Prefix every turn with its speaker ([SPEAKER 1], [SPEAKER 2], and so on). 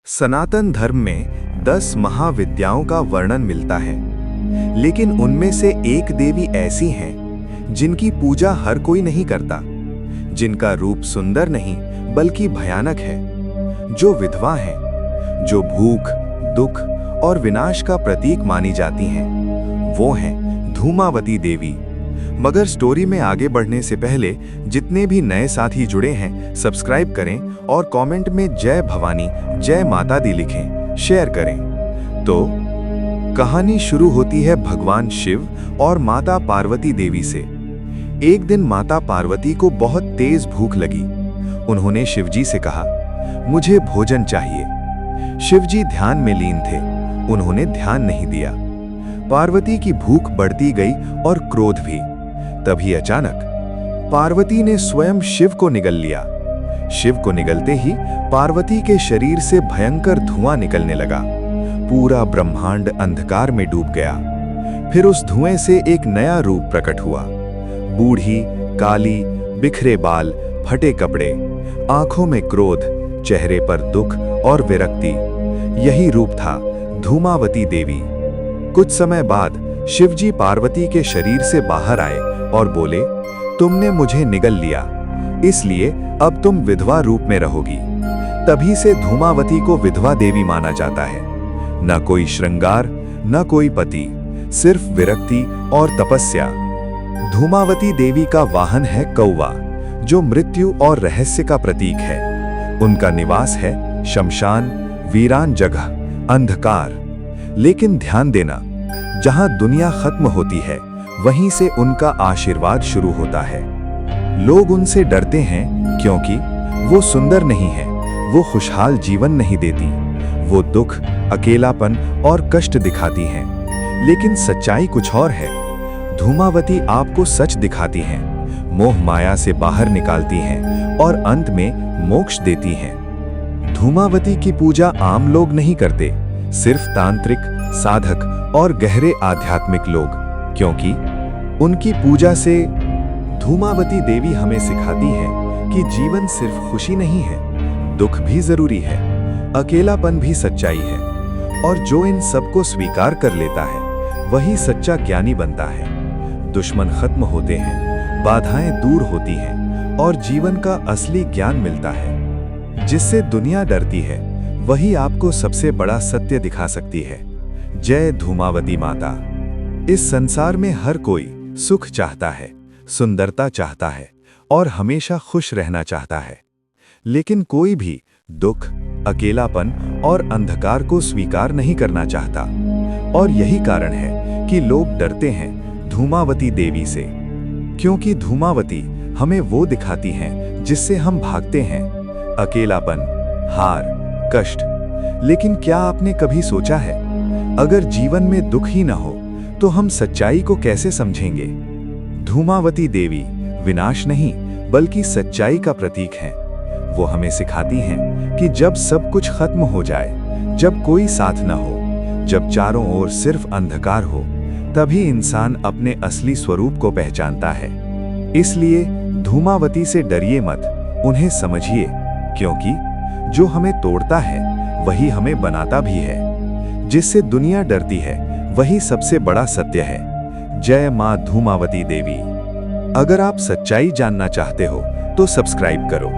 [SPEAKER 1] सनातन धर्म में 10 महाविद्याओं का वर्णन मिलता है, लेकिन उनमें से एक देवी ऐसी हैं जिनकी पूजा हर कोई नहीं करता, जिनका रूप सुंदर नहीं बल्कि भयानक है, जो विधवा हैं, जो भूख, दुख और विनाश का प्रतीक मानी जाती हैं। वो हैं धूमावती देवी। मगर स्टोरी में आगे बढ़ने से पहले जितने भी नए साथी जुड़े हैं, सब्सक्राइब करें और कमेंट में जय भवानी, जय माता दी लिखें, शेयर करें। तो कहानी शुरू होती है भगवान शिव और माता पार्वती देवी से। एक दिन माता पार्वती को बहुत तेज भूख लगी। उन्होंने शिवजी से कहा, मुझे भोजन चाहिए। शिवजी ध्यान में लीन थे, उन्होंने ध्यान नहीं दिया। पार्वती की भूख बढ़ती गई और क्रोध भी। तभी अचानक पार्वती ने स्वयं शिव को निगल लिया। शिव को निगलते ही पार्वती के शरीर से भयंकर धुआं निकलने लगा। पूरा ब्रह्मांड अंधकार में डूब गया। फिर उस धुएं से एक नया रूप प्रकट हुआ। बूढ़ी, काली, बिखरे बाल, फटे कपड़े, आंखों में क्रोध, चेहरे पर दुख और विरक्ति। यही रूप था धूमावती देवी। कुछ समय बाद शिवजी पार्वती के शरीर से बाहर आए और बोले, तुमने मुझे निगल लिया, इसलिए अब तुम विधवा रूप में रहोगी। तभी से धूमावती को विधवा देवी माना जाता है। न कोई श्रृंगार, न कोई पति, सिर्फ विरक्ति और तपस्या। धूमावती देवी का वाहन है कौवा, जो मृत्यु और रहस्य का प्रतीक है। उनका निवास है शमशान, वीरान जगह, अंधकार। लेकिन ध्यान देना, जहां दुनिया खत्म होती है, वहीं से उनका आशीर्वाद शुरू होता है। लोग उनसे डरते हैं क्योंकि वो सुंदर नहीं है, वो खुशहाल जीवन नहीं देती, वो दुख, अकेलापन और कष्ट दिखाती हैं। लेकिन सच्चाई कुछ और है। धूमावती आपको सच दिखाती हैं, मोह माया से बाहर निकालती हैं और अंत में मोक्ष देती हैं। धूमावती की पूजा आम लोग नहीं करते, सिर्फ तांत्रिक, साधक और गहरे आध्यात्मिक लोग, क्योंकि उनकी पूजा से धूमावती देवी हमें सिखाती है कि जीवन सिर्फ खुशी नहीं है, दुख भी जरूरी है, अकेलापन भी सच्चाई है, और जो इन सबको स्वीकार कर लेता है वही सच्चा ज्ञानी बनता है। दुश्मन खत्म होते हैं, बाधाएं दूर होती हैं और जीवन का असली ज्ञान मिलता है। जिससे दुनिया डरती है, वही आपको सबसे बड़ा सत्य दिखा सकती है। जय धूमावती माता। इस संसार में हर कोई सुख चाहता है, सुंदरता चाहता है और हमेशा खुश रहना चाहता है, लेकिन कोई भी दुख, अकेलापन और अंधकार को स्वीकार नहीं करना चाहता। और यही कारण है कि लोग डरते हैं धूमावती देवी से, क्योंकि धूमावती हमें वो दिखाती हैं जिससे हम भागते हैं, अकेलापन, हार, कष्ट। लेकिन क्या आपने कभी सोचा है, अगर जीवन में दुख ही न हो तो हम सच्चाई को कैसे समझेंगे? धूमावती देवी विनाश नहीं बल्कि सच्चाई का प्रतीक है। वो हमें सिखाती हैं कि जब सब कुछ खत्म हो जाए, जब कोई साथ न हो, जब चारों ओर सिर्फ अंधकार हो, तभी इंसान अपने असली स्वरूप को पहचानता है। इसलिए धूमावती से डरिए मत, उन्हें समझिए, क्योंकि जो हमें तोड़ता है वही हमें बनाता भी है। जिससे दुनिया डरती है वही सबसे बड़ा सत्य है। जय मां धूमावती देवी। अगर आप सच्चाई जानना चाहते हो तो सब्सक्राइब करो।